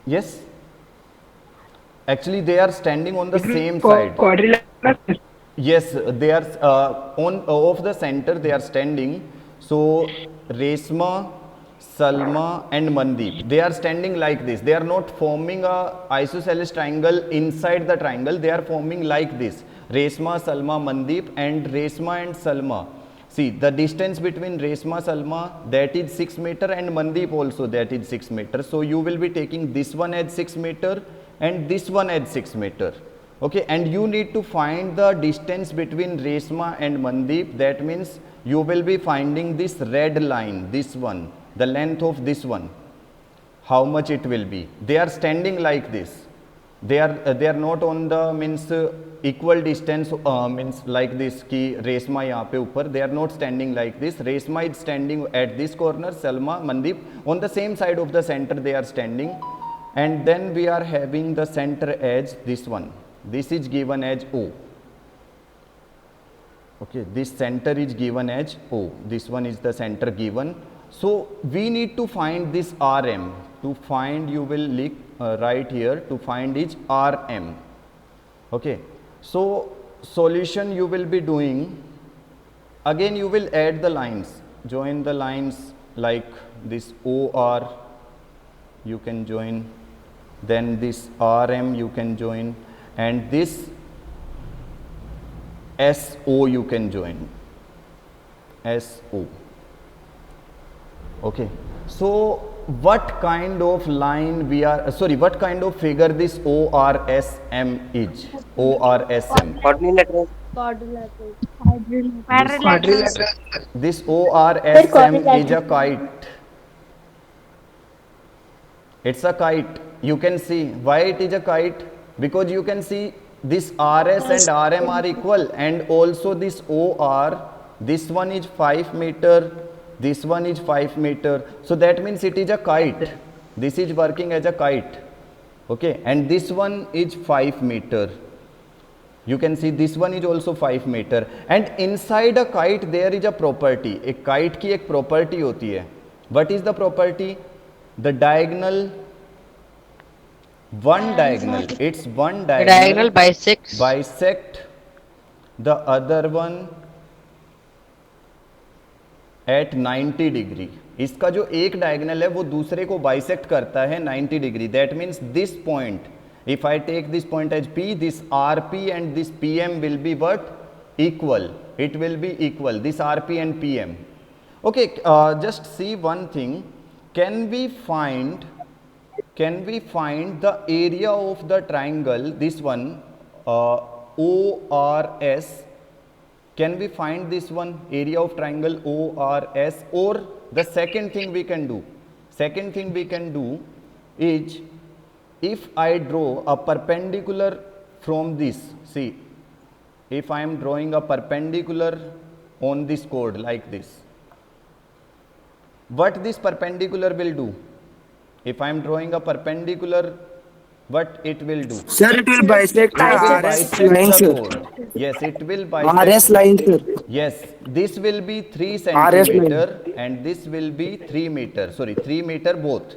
Yes, actually they are standing on the It will same side. quadrilateral. Yes, they are on of the center they are standing. So Resma, Salma and Mandeep, they are standing like this. They are not forming a isosceles triangle inside the triangle, they are forming like this. Resma, Salma, Mandeep, and Resma and Salma, see the distance between Resma, Salma, that is 6 meter, and Mandeep also, that is 6 meter. So you will be taking this one as 6 meter and this one as 6 meter. Okay, and you need to find the distance between Resma and Mandeep. That means you will be finding this red line, this one, the length of this one, how much it will be. They are standing like this. They are not on the means equal distance, means like this ki Resma yahan pe upar, they are not standing like this. Resma is standing at this corner, Salma, Mandeep on the same side of the center they are standing. And then we are having the center edge, this one, this is given as O. Okay, this center is given as O, this one is the center given. So we need to find this Rm. To find, you will write here, to find is Rm. Okay, so solution you will be doing, again you will add the lines, join the lines like this OR you can join, then this Rm you can join, and this SO you can join, SO. Okay, so what kind of line we are, sorry, what kind of figure this ORSM is? ORSM. Quadrilateral. Quadrilateral. This, Quadrilateral. this Sir, ORSM is a quadrilateral. kite. It's a kite. You can see why it is a kite, because you can see this RS and RM are equal, and also this OR, this one is 5 meter, this one is 5 meter. So that means it is a kite. This is working as a kite. Okay, and this one is 5 meter. You can see this one is also 5 meter, and inside a kite there is a property. A kite की एक property होती है. What is the property? The diagonal, one diagonal, it's one The diagonal diagonal bisects. bisect the other one at 90 degree. इसका जो एक diagonal है वो दूसरे को बाइसेक्ट करता है 90 degree. That means this point, if I take this point as P, this RP and this PM will be what? Equal. It will be equal, this RP and PM. Okay, just see one thing. Can we find the area of the triangle, this one, ORS? Can we find this one, area of triangle ORS? Or the second thing we can do is, if I draw a perpendicular from this, see, if I am drawing a perpendicular on this chord like this, what this perpendicular will do? If I am drawing a perpendicular, what it will do? Sir, it will bisect It will RS bisect line, the sir. chord. Yes, it will RS bisect. line, sir. Yes, this will be 3 RS line. centimeter and this will be 3 meter. Sorry, 3 meter both.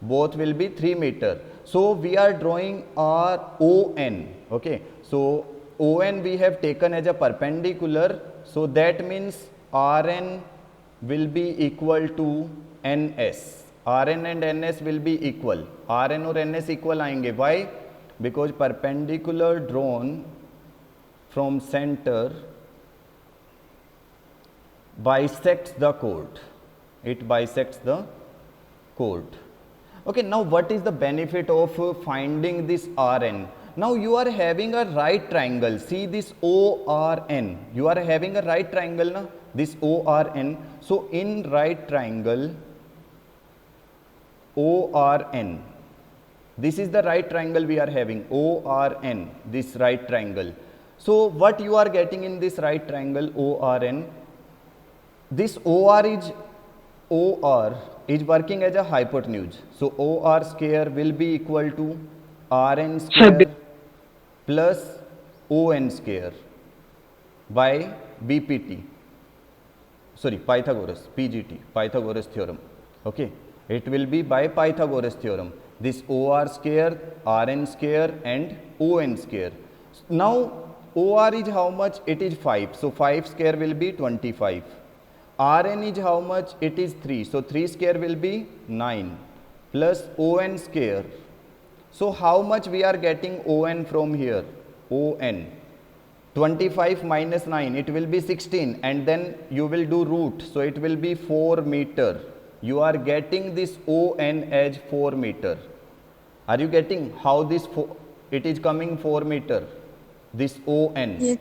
Both will be 3 meter. So we are drawing our ON. Okay, so ON we have taken as a perpendicular. So that means RN will be equal to NS. RN and NS will be equal. RN और NS equal आएंगे. Why? Because perpendicular drawn from center bisects the chord. It bisects the chord. Okay, now what is the benefit of finding this Rn? Now you are having a right triangle. See this ORN. You are having a right triangle, na? This ORN. So in right triangle ORN, this is the right triangle we are having, ORN, this right triangle. So what you are getting in this right triangle ORN, this OR is working as a hypotenuse. So OR square will be equal to RN square plus ON square by BPT. Sorry, Pythagoras, PGT, Pythagoras theorem. Okay, it will be by Pythagoras theorem. this OR square, RN square and ON square. Now OR is how much? It is 5. So 5 square will be 25. Rn is how much? It is 3. So 3 square will be 9 plus On square. So how much we are getting On from here? On. 25 minus 9, it will be 16, and then you will do root. So it will be 4 meter. You are getting this On as 4 meter. Are you getting how this it is coming 4 meter? This On. Yes.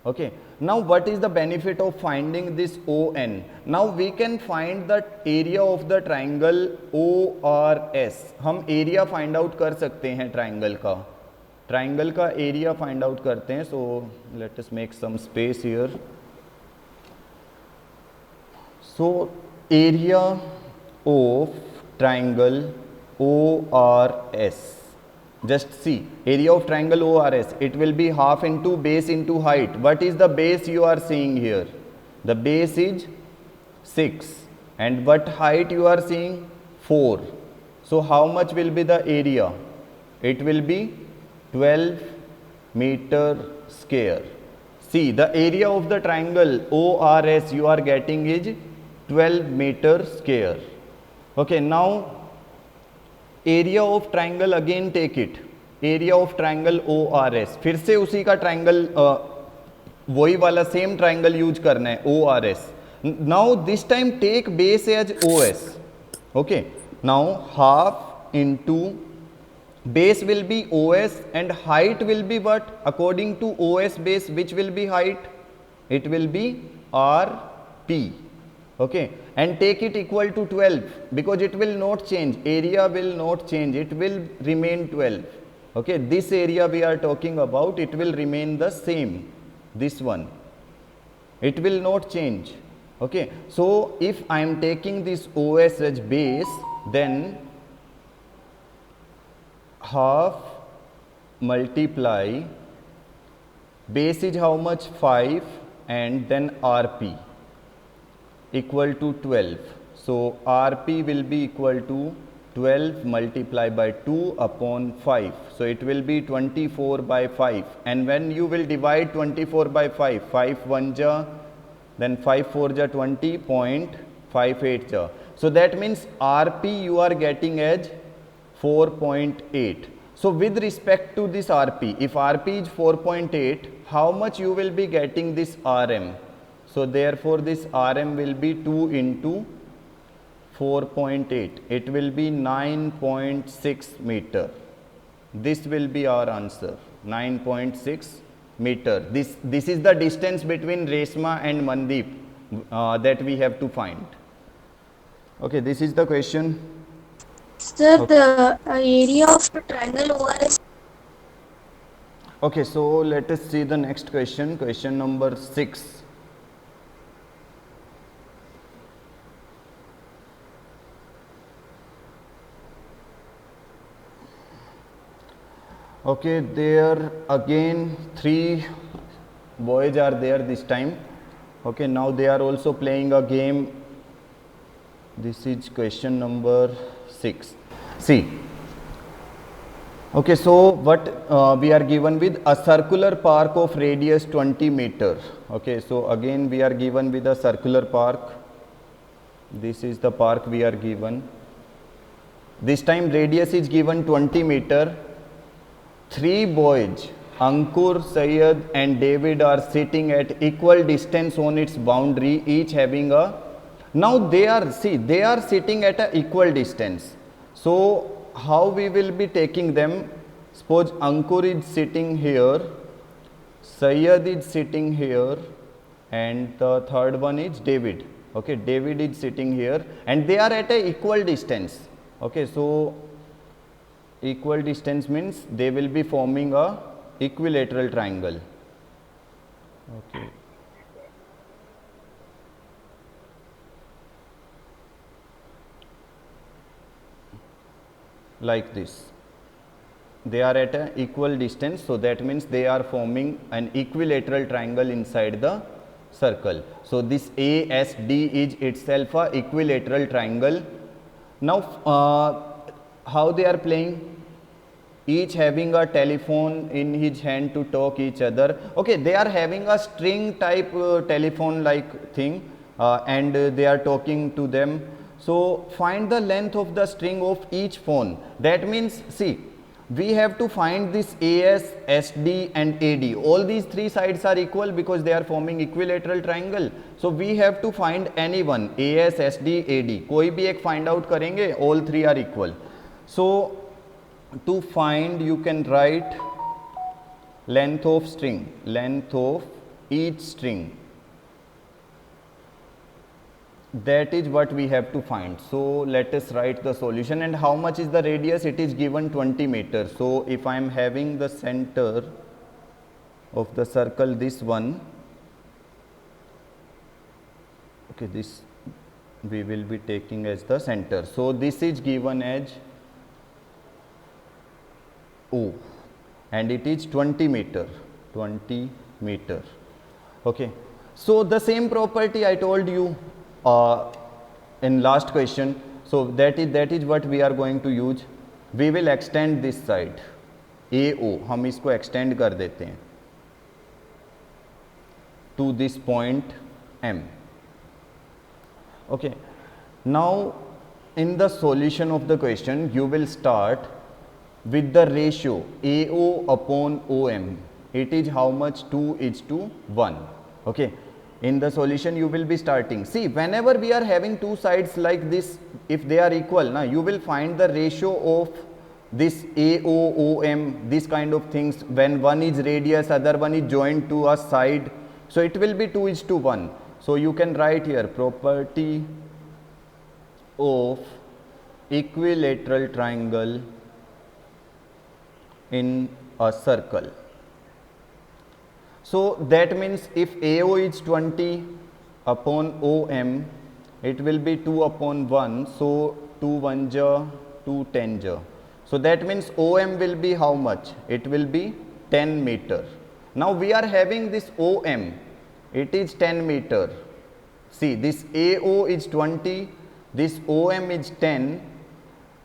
Okay. Now what is the benefit of finding this On? Now we can find the area of the triangle ORS. हम area find out कर सकते हैं triangle का. Triangle का area find out करते हैं. So let us make some space here. So area of triangle ORS. Just see, area of triangle ORS, it will be half into base into height. What is the base you are seeing here? The base is 6. And what height you are seeing? 4. So how much will be the area? It will be 12 meter square. See, the area of the triangle ORS you are getting is 12 meter square. Okay, now area of triangle again take it, area of triangle ORS, फिर से उसी का triangle वही वाला same triangle use करना है ORS. Now this time take base as OS. Okay, now half into base will be OS and height will be what? According to OS base, which will be height? It will be RP. Okay, and take it equal to 12 because it will not change, area will not change, it will remain 12. Okay, this area we are talking about, it will remain the same, this one, it will not change. Okay, so if I am taking this OS as base, then half multiply base is how much? 5 and then RP equal to 12. So RP will be equal to 12 multiplied by 2 upon 5. So it will be 24 by 5. And when you will divide 24 by 5, 5 1 ja, then 5 4 ja 20.58 ja. So that means RP you are getting as 4.8. So with respect to this RP, if RP is 4.8, how much you will be getting this RM? So therefore this RM will be 2 into 4.8. It will be 9.6 meter. This will be our answer, 9.6 meter. This is the distance between Reshma and Mandeep that we have to find. Okay, this is the question. Sir, the area of the triangle ORS. Okay, so let us see the next question, question number 6. Okay, there again 3 boys are there this time. Okay, now they are also playing a game. This is question number 6. See, okay, so what we are given with a circular park of radius 20 meter. Okay, so again we are given with a circular park. This is the park we are given. This time radius is given 20 meter. 3 boys, Ankur, Syed and David, are sitting at equal distance on its boundary, each having a, now they are sitting at a equal distance. So how we will be taking them? Suppose Ankur is sitting here, Syed is sitting here, and the third one is David. Okay, David is sitting here and they are at a equal distance. Okay, so equal distance means they will be forming a equilateral triangle. Okay. Like this. They are at an equal distance, so that means they are forming an equilateral triangle inside the circle. So this ASD is itself a equilateral triangle. Now how they are playing? Each having a telephone in his hand to talk each other. Okay, they are having a string type telephone like thing, and they are talking to them. So find the length of the string of each phone. That means, see, we have to find this AS, SD and AD. All these three sides are equal because they are forming equilateral triangle. So we have to find any one, AS, SD, AD. कोई भी एक find out करेंगे, all three are equal. So to find, you can write length of string, length of each string. That is what we have to find. So let us write the solution. And how much is the radius? It is given 20 meters. So if I am having the center of the circle, this one, okay, this we will be taking as the center. So this is given as O, and it is 20 meter, 20 meter. Okay, so the same property I told you in last question. So that is what we are going to use. We will extend this side AO, हम इसको extend कर देते हैं to this point M. Okay, now in the solution of the question, you will start with the ratio AO upon OM. It is how much? 2:1. Okay, in the solution you will be starting. See, whenever we are having two sides like this, if they are equal, now you will find the ratio of this AO, OM, this kind of things. When one is radius, other one is joined to a side, so it will be 2:1. So you can write here property of equilateral triangle in a circle. So that means if AO is 20 upon OM, it will be 2/1. So 2 1 ja, 2 10 ja. So that means OM will be how much? It will be 10 meter. Now we are having this OM, it is 10 meter. See, this AO is 20, this OM is 10,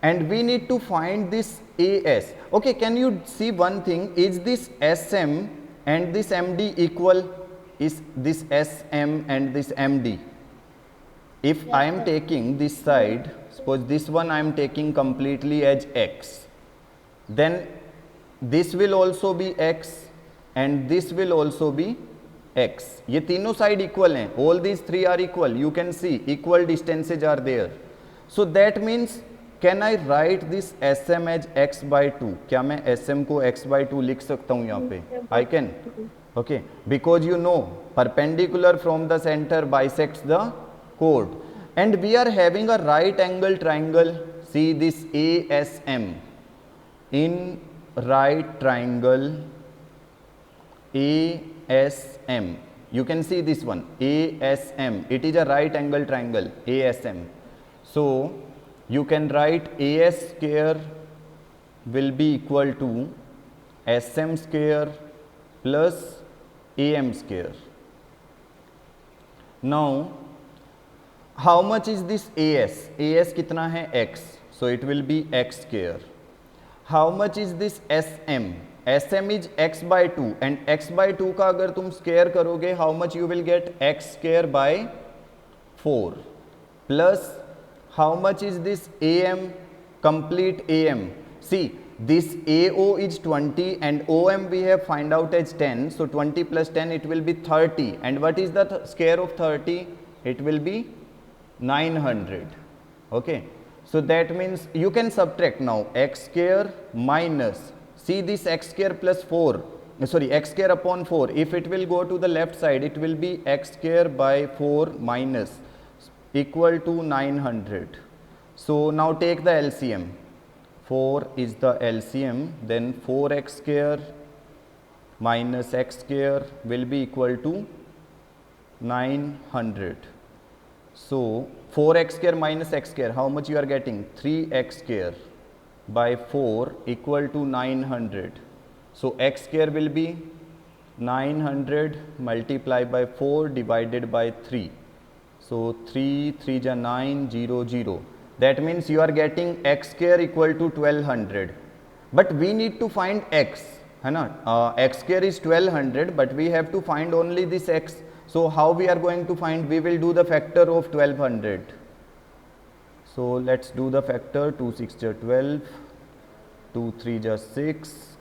and we need to find this AS. Okay, can you see one thing? Is this SM and this MD equal? Is this SM and this MD? If I am taking this side, suppose this one I am taking completely as X, then this will also be X and this will also be X. ये तीनों side equal हैं. All these three are equal. You can see equal distances are there. So that means, can I write this SM as x by 2? क्या मैं SM को x by 2 लिख सकता हूँ यहाँ पे? I can. Okay, because you know perpendicular from the center bisects the chord, and we are having a right angle triangle. See this ASM. In right triangle ASM, you can see this one ASM. It is a right angle triangle ASM. So you can write AS square will be equal to SM square plus AM square. Now how much is this AS? AS कितना है? X. So it will be x square. How much is this SM? SM is x by 2, and x by 2 का अगर तुम square करोगे, how much you will get? X square by 4 plus how much is this AM, complete AM? See, this AO is 20 and OM we have find out as 10. So 20 plus 10, it will be 30. And what is the square of 30? It will be 900. Okay. So that means you can subtract now x square minus, see this x square plus 4, sorry, x square upon 4. If it will go to the left side, it will be x square by 4 minus equal to 900. So now take the LCM. 4 is the LCM, then 4x square minus x square will be equal to 900. So 4x square minus x square, how much you are getting? 3x square by 4 equal to 900. So x square will be 900 multiplied by 4 divided by 3. So 3 3 ja 9 0 0. that means you are getting x square equal to 1200, but we need to find x, है ना, x square is 1200 but we have to find only this x. So how we are going to find? We will do the factor of 1200. So let's do the factor. 2 6 are 12, 2 3 are 6,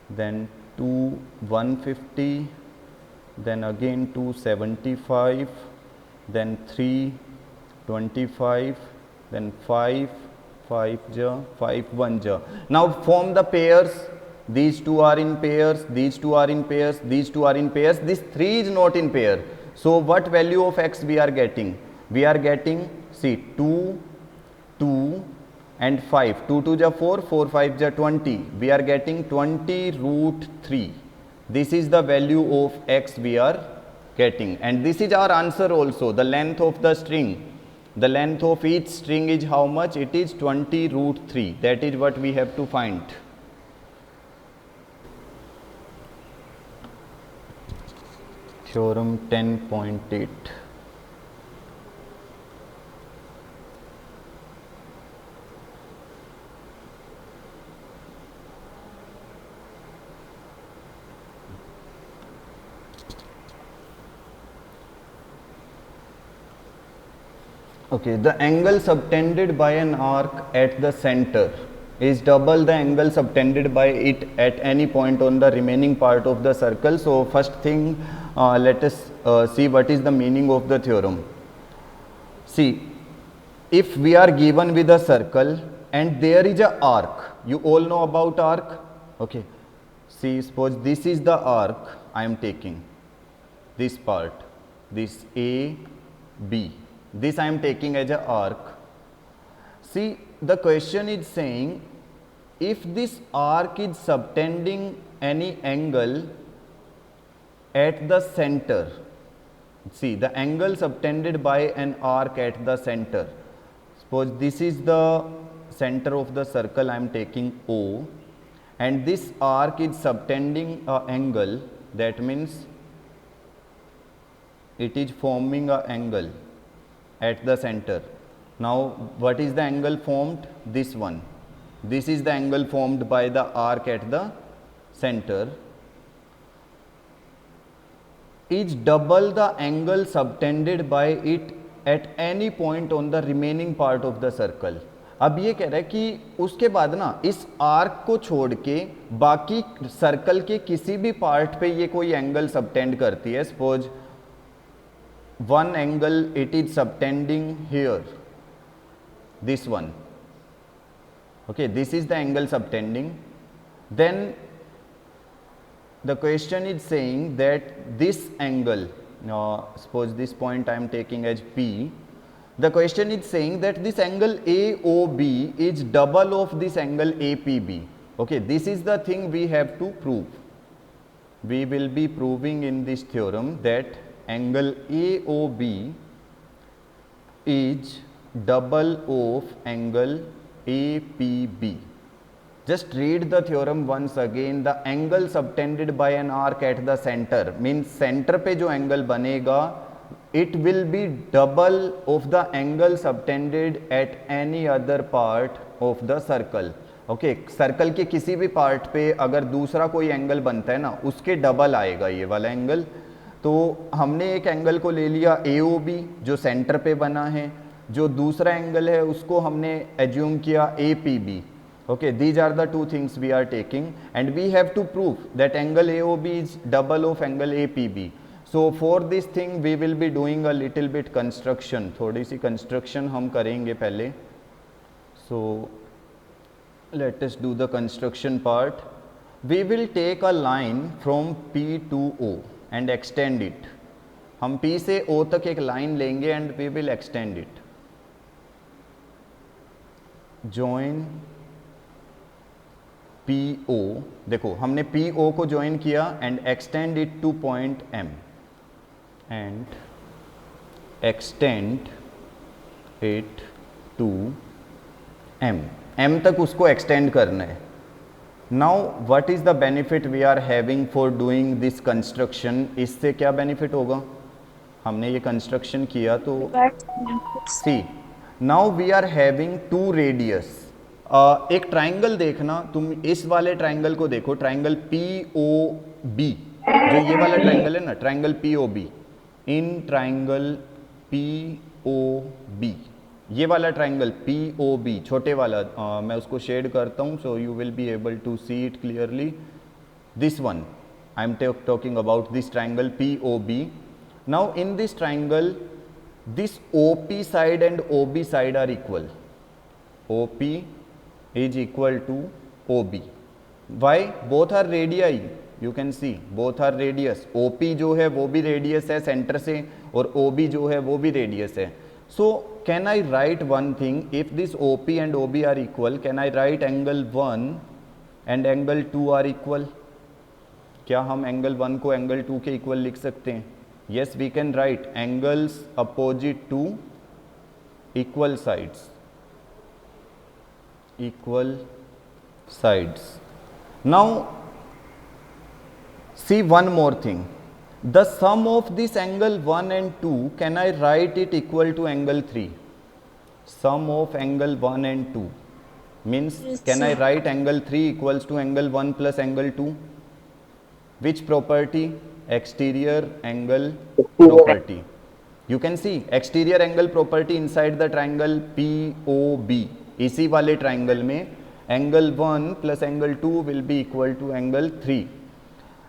then 2 150, then again 2 75, then 3 25, then 5 5 ja 5 1 ja. Now form the pairs. These two are in pairs, these two are in pairs, these two are in pairs, this 3 is not in pair. So what value of x we are getting? We are getting, see, 2 2 and 5, 2 2 ja 4, 4 5 ja 20, we are getting 20 root 3. This is the value of x we are getting, and this is our answer also. The length of the string, the length of each string is how much? It is 20 root 3. That is what we have to find. Theorem 10.8. Okay, the angle subtended by an arc at the center is double the angle subtended by it at any point on the remaining part of the circle. So first thing, let us see what is the meaning of the theorem. See, if we are given with a circle and there is a arc, you all know about arc, okay. See, suppose this is the arc I am taking, this part, this A, B, this I am taking as a arc. See, the question is saying, if this arc is subtending any angle at the center, see, the angle subtended by an arc at the center, suppose this is the center of the circle I am taking O, and this arc is subtending an angle, that means it is forming an angle at the center. Now what is the angle formed? This one. This is the angle formed by the arc at the center. Is double the angle subtended by it at any point on the remaining part of the circle. अब ये कह रहा है कि उसके बाद ना इस आर्क को छोड़ के बाकी सर्कल के किसी भी पार्ट पे ये कोई एंगल सबटेंड करती है. Suppose one angle it is subtending here, this one, okay, this is the angle subtending. Then the question is saying that this angle, suppose this point I am taking as P, the question is saying that this angle AOB is double of this angle APB. Okay, this is the thing we have to prove. We will be proving in this theorem that angle AOB is double of angle APB. Just read the theorem once again. The angle subtended by an arc at the center means center पे जो angle बनेगा, it will be double of the angle subtended at any other part of the circle. Okay, circle के किसी भी part पे अगर दूसरा कोई एंगल बनता है ना, उसके डबल आएगा ये वाला एंगल. तो हमने एक एंगल को ले लिया AOB जो सेंटर पे बना है, जो दूसरा एंगल है उसको हमने एज्यूम किया APB. Okay, these are the two things we are taking and we have to prove that angle AOB is double of angle APB. So for this thing we will be doing a little bit construction. थोड़ी सी construction हम करेंगे पहले. So let us do the construction part. We will take a line from P to O and extend it. हम P से O तक एक line लेंगे and we will extend it. Join PO, देखो हमने PO को ज्वाइन किया and extend it to point M and extend it to M. M तक उसको extend करना है. Now what is the benefit we are having for doing this construction? इससे क्या benefit होगा? हमने ये construction किया तो see, now we are having two radius. एक ट्राइंगल देखना, तुम इस वाले ट्राइंगल को देखो, ट्राइंगल पी ओ बी, जो ये वाला ट्राइंगल है ना, triangle P O B. In triangle P O B, ये वाला ट्राइंगल पी ओ बी, छोटे वाला, मैं उसको शेड करता हूँ so you will be able to see it clearly. This one I am talking about this triangle POB. Now in this triangle, this OP side and OB side are equal. OP is equal to OB. Why? Both are radii. You can see both are radius. OP जो है वो भी radius है centre से, और OB जो है वो भी radius है. So can I write one thing? If this OP and OB are equal, can I write angle 1 and angle 2 are equal? क्या हम एंगल 1 को एंगल 2 के इक्वल लिख सकते हैं? Yes, we can write angles opposite to equal sides, equal sides. Now see one more thing, the sum of this angle 1 and 2 can I write it equal to angle 3? Sum of angle 1 and 2 means can I write angle 3 equals to angle 1 plus angle 2? Which property? Exterior angle property. You can see exterior angle property inside the triangle POB. इसी वाले triangle में angle 1 plus angle 2 will be equal to angle 3.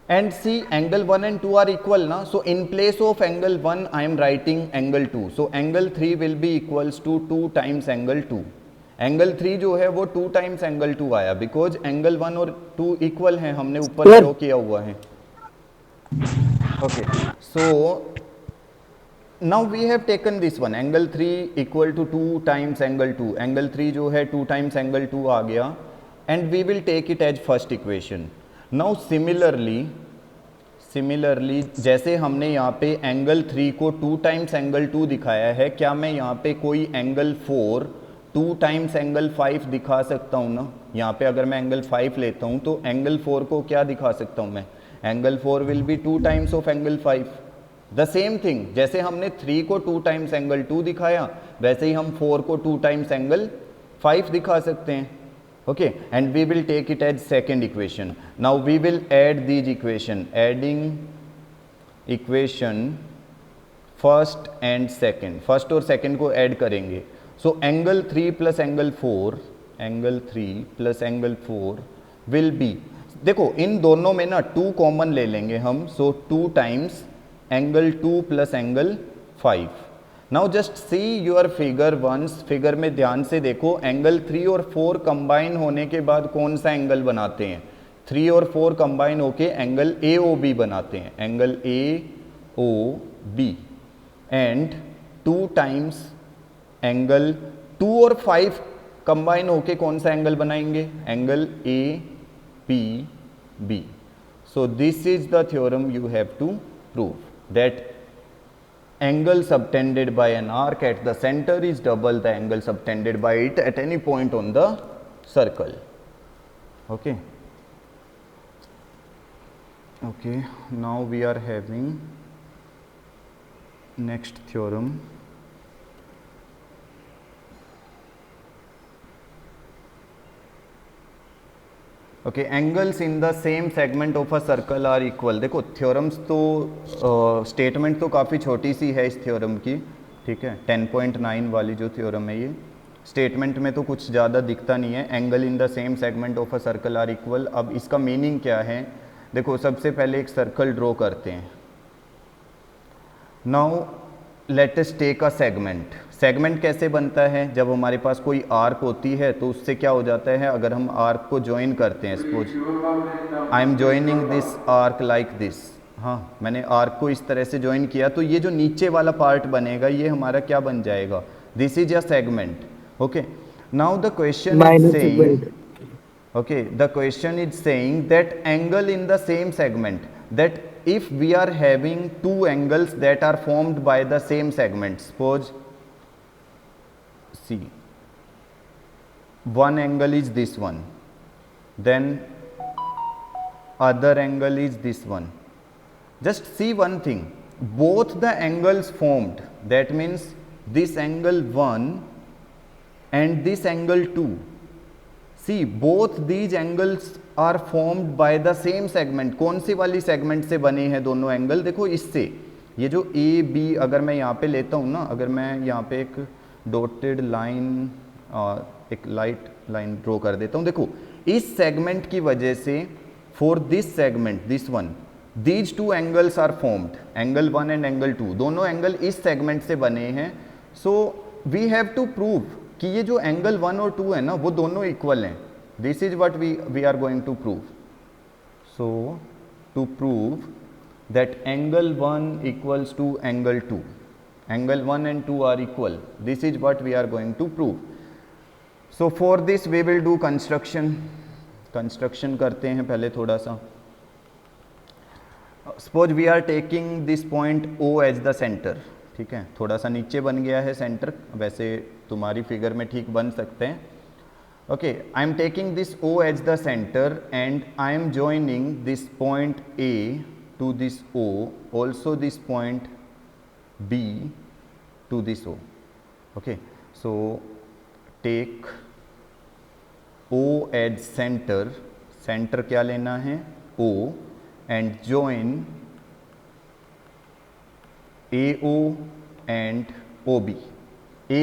And see, angle 1 and 2 are equal na, so in place of angle 1 I am writing angle 2. So angle 3 will be equals to 2 times angle 2. Angle 3 जो है वो 2 times angle 2 आया, because angle 1 और 2 equal हैं, हमने ऊपर show किया हुआ है। Okay, so now we have taken this one, angle 3 equal to 2 times angle 2, angle 3 जो है 2 टाइम्स एंगल 2 आ गया, and we will take it as first equation. Now similarly जैसे हमने यहाँ पे एंगल 3 को 2 टाइम्स एंगल 2 दिखाया है, क्या मैं यहाँ पे कोई एंगल 4 2 टाइम्स एंगल 5 दिखा सकता हूँ ना? यहाँ पे अगर मैं एंगल 5 लेता हूँ तो एंगल 4 को क्या दिखा सकता हूँ मैं? Angle 4 will be 2 times of angle 5। The same thing, जैसे हमने 3 को 2 टाइम्स एंगल 2 दिखाया, वैसे ही हम 4 को 2 टाइम्स एंगल 5 दिखा सकते हैं। Okay, and we will take it as second equation. Now we will add these equation, adding equation first and second, first और सेकेंड को ऐड करेंगे। So angle 3 plus angle 4, angle 3 plus angle 4 will be, देखो इन दोनों में ना 2 common ले लेंगे हम, so 2 times angle 2 plus angle 5. Now just see your figure once, figure में ध्यान से देखो, एंगल 3 और 4 कंबाइन होने के बाद कौन सा एंगल बनाते हैं? 3 और 4 कंबाइन होके एंगल AOB बनाते हैं, angle AOB, and 2 times angle 2 और 5 कंबाइन होके कौन सा एंगल बनाएंगे? Angle APB. So this is the theorem you have to prove, that angle subtended by an arc at the center is double the angle subtended by it at any point on the circle. Okay. Okay, now we are having next theorem. Okay, angles in the same segment of a circle are equal. देखो theorems तो statement तो काफ़ी छोटी सी है इस theorem की, ठीक है, 10.9 वाली जो थ्योरम है ये, स्टेटमेंट में तो कुछ ज़्यादा दिखता नहीं है। Angle in the same segment of a circle are equal, अब इसका मीनिंग क्या है? देखो सबसे पहले एक सर्कल ड्रॉ करते हैं। Now let us take a segment. Segment कैसे बनता है? जब हमारे पास कोई आर्क होती है तो उससे क्या हो जाता है, अगर हम आर्क को ज्वाइन करते हैं, suppose I am joining this arc like this, हाँ मैंने आर्क को इस तरह से ज्वाइन किया, तो ये जो नीचे वाला पार्ट बनेगा ये हमारा क्या बन जाएगा? This is a segment. Okay, now the question is saying, okay, the question is saying that angle in the same segment, that if we are having two angles that are formed by the same segment, suppose see one angle is this one, then other angle is this one. Just see one thing, both the angles formed, that means this angle 1 and this angle 2. See, both these angles are formed by the same segment. कौन सी वाली segment से बने हैं दोनों angle? देखो इससे, ये जो ए बी अगर मैं यहाँ पे लेता हूँ ना, अगर मैं यहाँ पे एक डॉटेड लाइन, एक लाइट लाइन ड्रॉ कर देता हूँ, देखो इस सेगमेंट की वजह से for this segment, this one, these two angles are formed, angle 1 and angle 2, दोनों एंगल इस सेगमेंट से बने हैं. So we have to prove कि ये जो एंगल 1 और 2 है ना, वो दोनों इक्वल हैं. This is what we are going to prove. So to prove that angle 1 equals to angle 2, angle 1 and 2 are equal, this is what we are going to prove. So for this we will do construction करते हैं पहले थोड़ा सा. Suppose we are taking this point O as the center, ठीक है, थोड़ा सा नीचे बन गया है सेंटर, वैसे तुम्हारी फिगर में ठीक बन सकते हैं. Okay, I am taking this O as the center and I am joining this point A to this O, also this point B to this O. Okay, so take O as center, center क्या लेना है? O, and join AO and OB.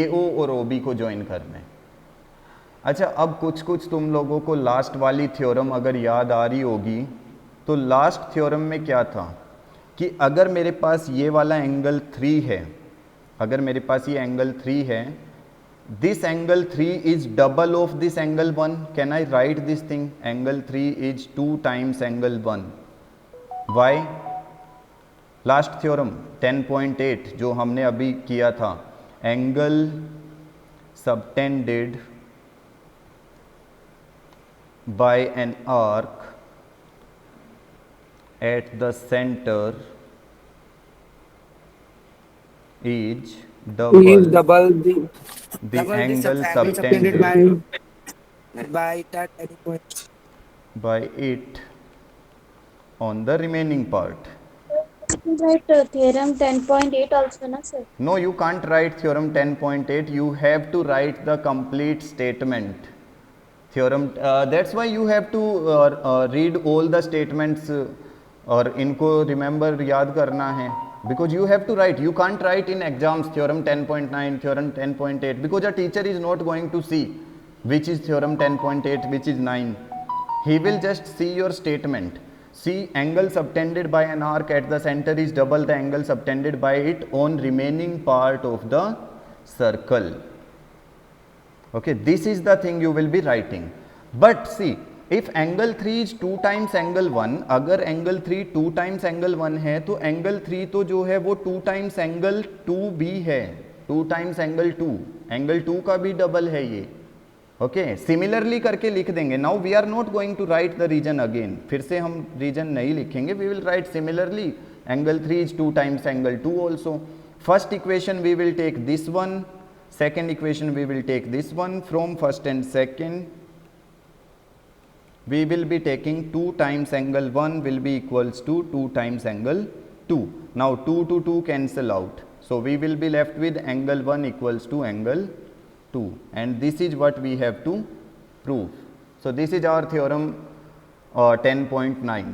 AO और OB को join करना है. अच्छा, अब कुछ तुम लोगों को लास्ट वाली थ्योरम अगर याद आ रही होगी, तो लास्ट थ्योरम में क्या था कि अगर मेरे पास ये वाला एंगल 3 है, अगर मेरे पास ये एंगल 3 है, this angle 3 is double of this angle 1. Can I write this thing? Angle 3 is 2 times angle 1. Why? Last theorem 10.8 जो हमने अभी किया था, angle subtended by an arc at the center is double the angle subtended by that any point by it on the remaining part. Right, theorem 10.8 also, na sir? No, you can't write theorem 10.8. You have to write the complete statement. Theorem, that's why you have to read all the statements. और इनको remember याद करना है, because you have to write, you can't write in exams theorem 10.9, theorem 10.8, because a teacher is not going to see which is theorem 10.8, which is 9. He will just see your statement. See, angle subtended by an arc at the centre is double the angle subtended by it on remaining part of the circle. Okay, this is the thing you will be writing. But see, if angle 3 is 2 times angle 1, अगर angle 3 2 times angle 1 है, तो angle 3 तो जो है वो 2 times angle 2 भी है, 2 times angle 2, angle 2 का भी डबल है ये. ओके, सिमिलरली करके लिख देंगे. Now we are not going to write the reason again, फिर से हम रीजन नहीं लिखेंगे, we will write similarly angle 3 is 2 times angle 2 also. First equation we will take this one, second equation we will take this one. From first and second we will be taking 2 times angle 1 will be equals to 2 times angle 2. Now 2 to 2 cancel out, so we will be left with angle 1 equals to angle 2, and this is what we have to prove. So this is our theorem 10.9.